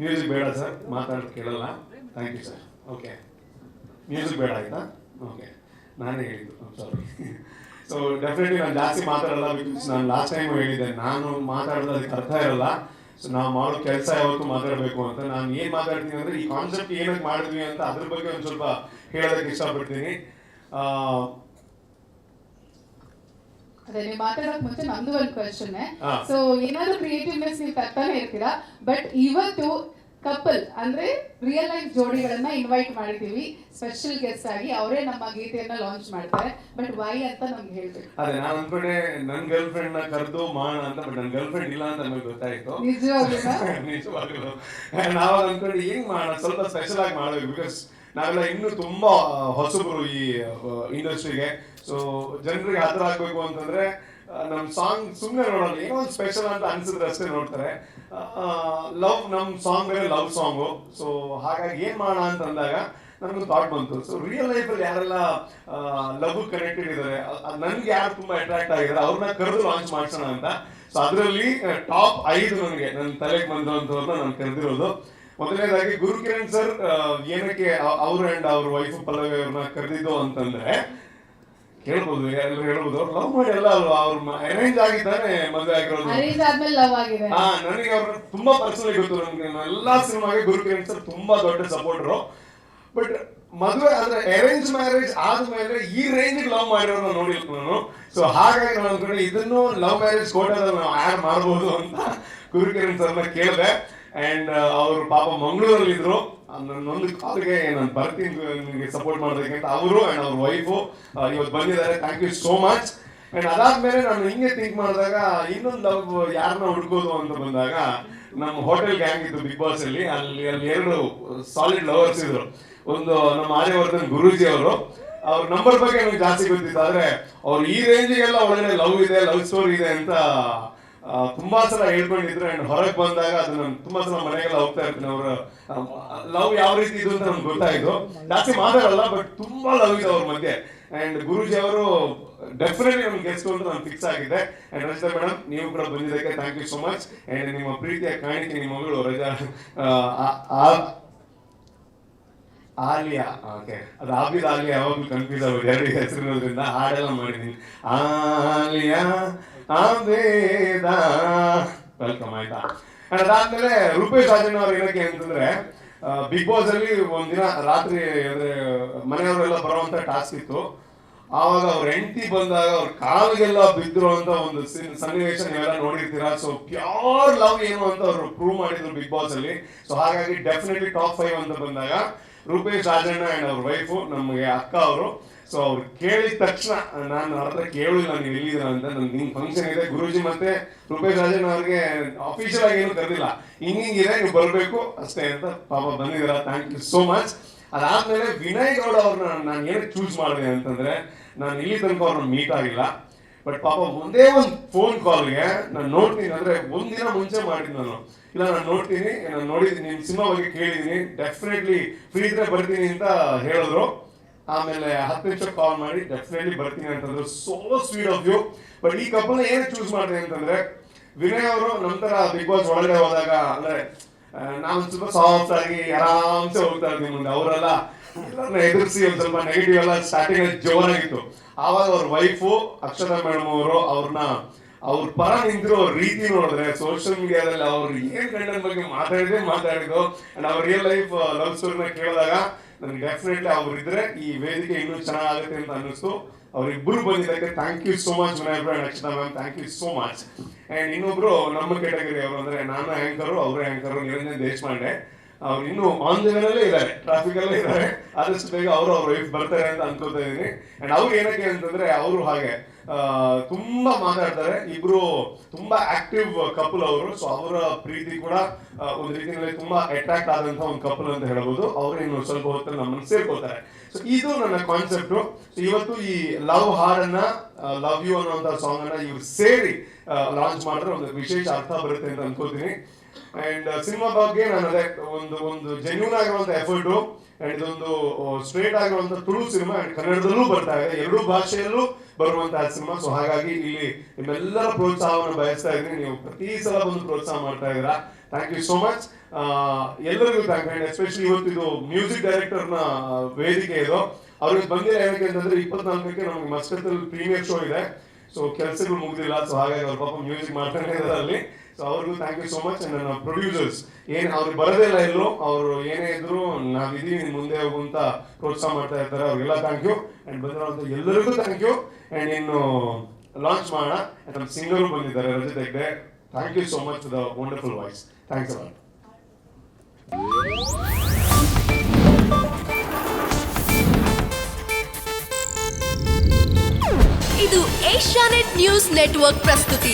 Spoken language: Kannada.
ಮ್ಯೂಸಿಕ್ ಬೇಡ ಸರ್, ಮಾತಾಡೋದು ಕೇಳಲ್ಲ. Thank you sir. Okay, music ಬೇಡ ಆಯ್ತಾ? ಓಕೆ, ನಾನೇ ಹೇಳಿದ್ದು, ಸಾರಿ. ಸೊ ಡೆಫಿನೆಟ್ಲಿ ನಾನು ಜಾಸ್ತಿ ಮಾತಾಡಲ್ಲ, ಬಿಕಾಸ್ ನಾನು ಲಾಸ್ಟ್ ಟೈಮ್ ಹೇಳಿದ್ದೆ, ನಾನು ಮಾತಾಡೋದು ಅದಕ್ಕೆ ಅರ್ಥ ಇರಲ್ಲ. ಸೊ ನಾವು ಮಾಡೋ ಕೆಲಸ ಯಾವತ್ತೂ ಮಾತಾಡಬೇಕು ಅಂತ. ನಾನು ಏನು ಮಾತಾಡ್ತೀನಿ ಅಂದರೆ, ಈ ಕಾನ್ಸೆಪ್ಟ್ ಏನಕ್ಕೆ ಮಾಡಿದ್ವಿ ಅಂತ ಅದ್ರ ಬಗ್ಗೆ ಒಂದು ಸ್ವಲ್ಪ ಹೇಳೋದಕ್ಕೆ ಇಷ್ಟಪಡ್ತೀನಿ. ಅದೇ ನೀವು ಮಾತಾಡೋಕೆ ಮುಂಚೆ ನಮ್ದು ಒಂದು ಕ್ವೆಶ್ಚನ್. ಸೊ ಏನಾದ್ರು ಕ್ರಿಯೇಟಿವ್ನೆಸ್ ನೀವು ತರ್ತಾನೆ ಇರ್ತೀರಾ, ಬಟ್ ಇವತ್ತು ಕಪಲ್ ಅಂದ್ರೆ ರಿಯಲ್ ಲೈಫ್ ಜೋಡಿಗಳನ್ನ ಇನ್ವೈಟ್ ಮಾಡಿದೀವಿ ಸ್ಪೆಷಲ್ ಗೆಸ್ಟ್ ಆಗಿ. ಅವರೇ ನಮ್ಮ ಗೀತೆಯನ್ನ ಲಾಂಚ್ ಮಾಡ್ತಾರೆ. ಬಟ್ ವೈ ಅಂತ ನಮ್ಗೆ ಹೇಳ್ಬೇಕು. ಅದೇ ನಾನು ಅನ್ಕೊಂಡೆ ನನ್ನ ಗರ್ಲ್ ಫ್ರೆಂಡ್ ನ ಕರೆದು ಮಾಡೋಣ ಅಂತ, ಬಟ್ ನನ್ನ ಗರ್ಲ್ ಫ್ರೆಂಡ್ ಇಲ್ಲ ಅಂತ ನಮಗೆ ಗೊತ್ತಾಯ್ತು. ನಿಜವಾಗ್ಲೂ ನಾವು ಅನ್ಕೊಂಡೆ ಹೆಂಗ್ ಮಾಡೋಣ, ಸ್ವಲ್ಪ ಸ್ಪೆಷಲ್ ಆಗಿ ಮಾಡಬೇಕು. ಬಿಕಾಸ್ ನಾವೆಲ್ಲ ಇನ್ನೂ ತುಂಬಾ ಹೊಸಬರು ಈ ಇಂಡಸ್ಟ್ರಿಗೆ. ಸೊ ಜನರಿಗೆ ಹತ್ರ ಆಗ್ಬೇಕು ಅಂತಂದ್ರೆ ನಮ್ ಸಾಂಗ್ ಸುಮ್ಮನೆ ನೋಡೋಲ್ಲ, ಏನೋ ಒಂದು ಸ್ಪೆಷಲ್ ಅಂತ ಅನ್ಸಿದ್ರೆ ಅಷ್ಟೇ ನೋಡ್ತಾರೆ. ಲವ್, ನಮ್ ಸಾಂಗ್ ಬೇರೆ ಲವ್ ಸಾಂಗು. ಸೊ ಹಾಗಾಗಿ ಏನ್ ಮಾಡೋಣ ಅಂತ ಅಂದಾಗ ನನಗೊಂದು ಥಾಟ್ ಬಂತು. ಸೊ ರಿಯಲ್ ಲೈಫಲ್ಲಿ ಯಾರೆಲ್ಲ ಲವ್ ಕನೆಕ್ಟೆಡ್ ಇದ್ದಾರೆ, ನನ್ಗೆ ಯಾರು ತುಂಬಾ ಅಟ್ರಾಕ್ಟ್ ಆಗಿದ್ದಾರೆ, ಅವ್ರನ್ನ ಕರೆದು ಲಾಂಚ್ ಮಾಡ್ಸೋಣ ಅಂತ. ಸೊ ಅದರಲ್ಲಿ ಟಾಪ್ 5 ನನಗೆ ನನ್ನ ತಲೆಗೆ ಬಂದಿರುವಂತವ್ರನ್ನ ನಾನು ಕರೆದಿರೋದು. ಮೊದಲನೇದಾಗಿ ಗುರುಕಿರಣ್ ಸರ್. ಏನಕ್ಕೆ ಅವರು ಅಂಡ್ ಅವ್ರ ವೈಫ್ ಪಲ್ಲವಿ ಅವ್ರನ್ನ ಕರೆದಿದ್ದು ಅಂತಂದ್ರೆ, ಹೇಳ್ಬೋದು, ಎಲ್ಲರೂ ಹೇಳ್ಬೋದು, ಅವ್ರು ಲವ್ ಮಾಡಿ ಎಲ್ಲ ಅಲ್ವಾ, ಅವ್ರ ಅರೇಂಜ್ ಆಗಿದ್ದಾನೆ ಮದುವೆ ಆಗಿರೋದು. ನನಗೆ ಅವ್ರ ತುಂಬಾ ಪರ್ಸನಲಿ ಗೊತ್ತು. ನನ್ಗೆ ಎಲ್ಲಾ ಸಿನಿಮಾಗೆ ಗುರುಕಿರಣ್ ಸರ್ ತುಂಬಾ ದೊಡ್ಡ ಸಪೋರ್ಟರು. ಬಟ್ ಮದುವೆ ಅಂದ್ರೆ ಅರೇಂಜ್ ಮ್ಯಾರೇಜ್ ಆದ್ಮೇಲೆ ಈ ರೇಂಜ್ ಲವ್ ಮಾಡಿರೋರು ನೋಡಿಲ್ಲ ನಾನು. ಸೊ ಹಾಗಾಗಿ ನಾನು ಅನ್ಕೊಂಡೆ ಇದನ್ನು ಲವ್ ಮ್ಯಾರೇಜ್ ಕೋಟದಲ್ಲಿ ನಾವು ಆಡ್ ಮಾಡ್ಬೋದು ಅಂತ ಗುರುಕಿರಣ್ ಸರ್ನ ಕೇಳಿದೆ. ಅಂಡ್ ಅವ್ರು ಪಾಪ ಮಂಗಳೂರಲ್ಲಿ ಇದ್ರು. ನನ್ನೊಂದು ಕಾಲ್ಗೆ ನಾನು ಬರ್ತೀನಿ ನಿಮಗೆ ಸಪೋರ್ಟ್ ಮಾಡೋದಕ್ಕೆ ಅಂತ ಅವರು ಅಂಡ್ ಅವ್ರ ವೈಫು ಇವತ್ತು ಬಂದಿದ್ದಾರೆ. Thank you so much. And ಅದಾದ್ಮೇಲೆ ನಾನು ಹಿಂಗೆ ಥಿಂಕ್ ಮಾಡಿದಾಗ ಇನ್ನೊಂದು ಲವ್ ಯಾರನ್ನ ಹುಡ್ಕೋದು ಅಂತ ಬಂದಾಗ, ನಮ್ಮ ಹೋಟೆಲ್ ಗ್ಯಾಂಗ್ ಇತ್ತು ಬಿಗ್ ಬಾಸ್ ಅಲ್ಲಿ. ಅಲ್ಲಿ 2 ಸಾಲಿಡ್ ಲವರ್ಸ್ ಇದ್ರು. ಒಂದು ನಮ್ಮ ಆರ್ಯವರ್ಧನ್ ಗುರೂಜಿ ಅವರು. ಅವ್ರ ನಂಬರ್ ಬಗ್ಗೆ ನನಗೆ ಜಾಸ್ತಿ ಗೊತ್ತಿತ್ತು, ಆದ್ರೆ ಅವ್ರು ಈ ರೇಂಜಿಗೆಲ್ಲ ಒಳ್ಳೆ ಲವ್ ಇದೆ, ಲವ್ ಸ್ಟೋರಿ ಇದೆ ಅಂತ ತುಂಬಾ ಸಲ ಹೇಳ್ಕೊಂಡಿದ್ರು. ಅಂಡ್ ಹೊರಗೆ ಬಂದಾಗ ಅದು ನಾನು ತುಂಬಾ ಸಲ ಮನೆಗೆಲ್ಲ ಹೋಗ್ತಾ ಇರ್ತೀನಿ. ಅವ್ರ ಲವ್ ಯಾವ ರೀತಿ ಇದು ಅಂತ ನಮ್ಗೆ ಗೊತ್ತಾಯ್ತು. ಜಾಸ್ತಿ ಮಾತಾಡಲ್ಲ, ಬಟ್ ತುಂಬಾ ಲವ್ ಇದೆ ಅವ್ರ ಮಧ್ಯೆ. ಅಂಡ್ ಗುರೂಜಿ ಅವರು ಡೆಫಿನೆಟ್ಲಿ ನಮ್ಗೆ ಗೆಸ್ಟ್ ಅಂತ ನಾನು ಫಿಕ್ಸ್ ಆಗಿದೆ. ಅಂಡ್ ರಚಿತಾ ಮೇಡಮ್, ನೀವು ಕೂಡ ಬಂದಿದ್ದಕ್ಕೆ thank you so much. And ನಿಮ್ಮ ಪ್ರೀತಿಯ ಕಾಣಿಕೆ ನಿಮ್ಮ ಮಗಳು ರಜಾ ಆಲಿಯಾ. ಓಕೆ, ಅದು ಆಬಿದ್ ಆಲಿಯಾ ಯಾವಾಗಲೂ ಕನ್ಫ್ಯೂಸ್ ಆಗುತ್ತೆ, 2 ಹೆಸರಿರೋದ್ರಿಂದ ಹಾಡೆಲ್ಲ ಮಾಡಿದ್ದೀನಿ. ಆಲಿಯಾ ಆಬೇದ, ವೆಲ್ಕಮ್ ಆಯ್ತಾ. ಅಂಡ್ ಅದಾದ್ಮೇಲೆ ರೂಪೇಶ್ ರಾಜಣ್ಣ ಅವ್ರು ಏನಕ್ಕೆ ಅಂತಂದ್ರೆ, ಬಿಗ್ ಬಾಸ್ ಅಲ್ಲಿ ಒಂದಿನ ರಾತ್ರಿ ಅಂದ್ರೆ ಮನೆಯವರೆಲ್ಲ ಬರುವಂತ ಟಾಸ್ಕ್ ಇತ್ತು. ಆವಾಗ ಅವ್ರ ಹೆಂಡತಿ ಬಂದಾಗ ಅವ್ರ ಕಾಲಿಗೆಲ್ಲ ಬಿದ್ರು ಅಂತ ಒಂದು ಸನ್ನಿವೇಶ ನೀವೆಲ್ಲ ನೋಡಿರ್ತೀರಾ. ಸೊ ಪ್ಯೂರ್ ಲವ್ ಏನು ಅಂತ ಅವ್ರು ಪ್ರೂವ್ ಮಾಡಿದ್ರು ಬಿಗ್ ಬಾಸ್ ಅಲ್ಲಿ. ಸೊ ಹಾಗಾಗಿ ಡೆಫಿನೆಟ್ಲಿ ಟಾಪ್ 5 ಅಂತ ಬಂದಾಗ ರೂಪೇಶ್ ರಾಜಣ್ಣ ಅಂಡ್ ಅವ್ರ ವೈಫು, ನಮಗೆ ಅಕ್ಕ ಅವರು. ಸೊ ಅವ್ರು ಕೇಳಿದ ತಕ್ಷಣ ನಾನು ಅವ್ರ ಹತ್ರ ಕೇಳಿಲ್ಲ ನೀವು ಎಲ್ಲಿದ್ದೀರಾ ಅಂತ, ನನ್ಗೆ ಹಿಂಗ್ ಫಂಕ್ಷನ್ ಇದೆ, ಗುರೂಜಿ ಮತ್ತೆ ರೂಪೇಶ್ ರಾಜಣ್ಣ ಅವ್ರಿಗೆ ಅಫಿಷಿಯಲ್ ಆಗಿ ಏನು ಕರೆದಿಲ್ಲ, ಹಿಂಗಿದೆ ನೀವು ಬರಬೇಕು ಅಷ್ಟೇ ಅಂತ ಪಾಪ ಬಂದಿದ್ದೀರಾ. Thank you so much. ಅದಾದ್ಮೇಲೆ ವಿನಯ್ ಗೌಡ ಅವ್ರನ್ನ ನಾನು ಏನಕ್ಕೆ ಚೂಸ್ ಮಾಡಿದೆ ಅಂತಂದ್ರೆ, ನಾನು ಇಲ್ಲಿ ತನಕ ಅವ್ರನ್ನ ಮೀಟ್ ಆಗಿಲ್ಲ. ಬಟ್ ಪಾಪ ಒಂದೇ ಒಂದು ಫೋನ್ ಕಾಲ್ಗೆ ನಾನು ನೋಡ್ತೀನಿ ಅಂದ್ರೆ ಒಂದಿನ ಮುಂಚೆ ಮಾಡಿದ್ ನಾನು, ಇಲ್ಲ ನಾನು ನೋಡ್ತೀನಿ, ನಾನು ನೋಡಿದ್ದೀನಿ, ನಿಮ್ ಸಿನಿಮಾ ಬಗ್ಗೆ ಕೇಳಿದೀನಿ, ಡೆಫಿನೆಟ್ಲಿ ಫ್ರೀ ಇದ್ರೆ ಬರ್ತೀನಿ ಅಂತ ಹೇಳಿದ್ರು. ಆಮೇಲೆ 10 ನಿಮಿಷ ಕಾಲ್ ಮಾಡಿ ಡೆಫಿನೆಟ್ಲಿ ಬರ್ತೀನಿ ಅಂತಂದ್ರು. So sweet of you. But ಈ ಕಪಲ್ನ ಏನು ಚೂಸ್ ಮಾಡಿದೆ ಅಂತಂದ್ರೆ, ವಿನಯ್ ಅವರು ನಂತರ ಬಿಗ್ ಬಾಸ್ ಒಳಗಡೆ ಹೋದಾಗ ಅಂದ್ರೆ ನಾವು ಸ್ವಲ್ಪ ಸಾಫ್ಟ್ ಆಗಿ ಆರಾಮ್ಸೆ ಹೋಗ್ತಾ ಇದ್ದೀವಿ ಮುಂದೆ. ಅವರೆಲ್ಲ ಎಲ್ಲರನ್ನ ಎದುರಿಸಿ ಒಂದ್ ಸ್ವಲ್ಪ ನೆಗೆಟಿವ್ ಎಲ್ಲ ಸ್ಟಾರ್ಟಿಂಗ್ ಅಲ್ಲಿ ಜೋರಾಗಿತ್ತು. ಆವಾಗ ಅವ್ರ ವೈಫು ಅಕ್ಷತಾ ಮೇಡಮ್ ಅವರು ಅವ್ರ ಪರ ನಿಂತಿರೋ ರೀತಿ ನೋಡಿದ್ರೆ, ಸೋಷಿಯಲ್ ಮೀಡಿಯಾದಲ್ಲಿ ಅವ್ರು ಏನ್ ಗಂಡನ ಬಗ್ಗೆ ಮಾತಾಡಿದ್ರು ಅಂಡ್ ಅವ್ರ ರಿಯಲ್ ಲೈಫ್ ಲವ್ ಸ್ಟೋರಿನ ಕೇಳಿದಾಗ ನನಗೆ ಡೆಫಿನೆಟ್ಲಿ ಅವ್ರು ಇದ್ರೆ ಈ ವೇದಿಕೆ ಇನ್ನೂ ಚೆನ್ನಾಗುತ್ತೆ ಅಂತ ಅನ್ನಿಸ್ತು. ಅವ್ರಿಬ್ರು ಬಂದಿದ್ದಕ್ಕೆ thank you so much Vinay and Akshata ma'am, thank you so much. And ಇನ್ನೊಬ್ರು ನಮ್ಮ ಕ್ಯಾಟಗರಿ ಅವರು ಅಂದ್ರೆ ನಾನು ಆಂಕರು, ಅವರೇ ಆಂಕರು, ನಿರಂಜನ್ ದೇಶಪಾಂಡೆ. ಅವ್ರು ಇನ್ನೂ ಆನ್ ದ ವೇನಲ್ಲೇ ಇದ್ದಾರೆ, ಟ್ರಾಫಿಕ್ ಅಲ್ಲೇ ಇದ್ದಾರೆ. ಆದಷ್ಟು ಬೇಗ ಅವ್ರ ವೈಫ್ ಬರ್ತಾರೆ ಅಂತ ಅನ್ಕೋತಾ ಇದೀನಿ. ಅಂಡ್ ಅವ್ರು ಏನಕ್ಕೆ ಅಂತಂದ್ರೆ, ಅವರು ಹಾಗೆ ತುಂಬಾ ಮಾತಾಡ್ತಾರೆ. ಇಬ್ರು ತುಂಬಾ ಆಕ್ಟಿವ್ ಕಪಲ್ ಅವರು. ಸೊ ಅವರ ಪ್ರೀತಿ ಕೂಡ ಒಂದು ರೀತಿಯಲ್ಲಿ ತುಂಬಾ ಅಟ್ರಾಕ್ಟ್ ಆದಂತ ಒಂದು ಕಪಲ್ ಅಂತ ಹೇಳ್ಬೋದು. ಅವರು ಇನ್ನು ಸ್ವಲ್ಪ ಹೊತ್ತಲ್ಲಿ ನಮ್ಮನ್ನು ಸೇರ್ಕೋತಾರೆ. ಸೊ ಇದು ನನ್ನ ಕಾನ್ಸೆಪ್ಟ್. ಇವತ್ತು ಈ ಲವ್ ಹಾಡನ್ನ, ಲವ್ ಯು ಅನ್ನುವಂತ ಸಾಂಗ್ ಅನ್ನ ಇವ್ರು ಸೇರಿ ಲಾಂಚ್ ಮಾಡಿದ್ರೆ ಒಂದು ವಿಶೇಷ ಅರ್ಥ ಬರುತ್ತೆ ಅಂತ ಅನ್ಕೋತೀನಿ. ಅಂಡ್ ಸಿನಿಮಾ ಬಗ್ಗೆ ನಾನು ಅದೇ ಒಂದು ಜೆನ್ಯೂನ್ ಆಗಿರುವಂತ ಎಫರ್ಟು. ಅಂಡ್ ಇದೊಂದು ಸ್ಟ್ರೇಟ್ ಆಗಿರುವಂತ ತುಳು ಸಿನಿಮಾ, ಅಂಡ್ ಕನ್ನಡದಲ್ಲೂ ಬರ್ತಾ ಇದೆ, 2 ಭಾಷೆಯಲ್ಲೂ ಬರುವಂತಹ ಸಿನಿಮಾ. ಸೊ ಹಾಗಾಗಿ ಇಲ್ಲಿ ನಿಮ್ಮೆಲ್ಲರ ಪ್ರೋತ್ಸಾಹವನ್ನು ಬಯಸ್ತಾ ಇದ್ದೀನಿ. ನೀವು ಪ್ರತಿ ಸಲ ಬಂದು ಪ್ರೋತ್ಸಾಹ ಮಾಡ್ತಾ ಇದ್ದೀರಾ. Thank you so much. ಎಲ್ಲರಿಗೂ ಥ್ಯಾಂಕ್ ಯು. ಎಸ್ಪೆಷಲಿ ಇವತ್ತಿದು ಮ್ಯೂಸಿಕ್ ಡೈರೆಕ್ಟರ್ನ ವೇದಿಕೆ ಇದು. ಅವ್ರಿಗೆ ಬಂದಿಲ್ಲ ಏನಕ್ಕೆ ಅಂತಂದ್ರೆ 24ಕ್ಕೆ ನಮ್ಗೆ ಮಸ್ಕತ್ತಲ್ಲಿ ಪ್ರೀಮಿಯರ್ ಶೋ ಇದೆ. ಸೊ ಕೆಲಸಗಳು ಮುಗಿದಿಲ್ಲ, ಸೊ ಹಾಗಾಗಿ ಅವ್ರ ಪಾಪ ಮ್ಯೂಸಿಕ್ ಮಾಡ್ತಾನೆ ಇದ್ದಾರೆ ಅಲ್ಲಿ. ಸೊ ಅವ್ರಿಗೂ thank you so much. And ನನ್ನ ಪ್ರೊಡ್ಯೂಸರ್ಸ್ ಏನು ಅವ್ರಿಗೆ ಬರೋದೇ ಇಲ್ಲ ಎಲ್ಲರೂ, ಅವರು ಏನೇ ಇದ್ರು ನಾವಿದೀವಿ ಮುಂದೆ ಹೋಗುವಂತ ಪ್ರೋತ್ಸಾಹ ಮಾಡ್ತಾ ಇರ್ತಾರೆ. ಅವ್ರಿಗೆಲ್ಲ ಥ್ಯಾಂಕ್ ಯು. ಅಂಡ್ ಬಂದಿರೋಂಥ ಎಲ್ಲರಿಗೂ ಥ್ಯಾಂಕ್ ಯು. ಅಂಡ್ ಇನ್ನು ಲಾಂಚ್ ಮಾಡೋಣ. ನಮ್ಮ ಸಿಂಗರು ಬಂದಿದ್ದಾರೆ Rajat Hegde. Thank you so much the wonderful voice. Thanks a lot. ಇದು ಏಷ್ಯಾನೆಟ್ ನ್ಯೂಸ್ ನೆಟ್ವರ್ಕ್ ಪ್ರಸ್ತುತಿ.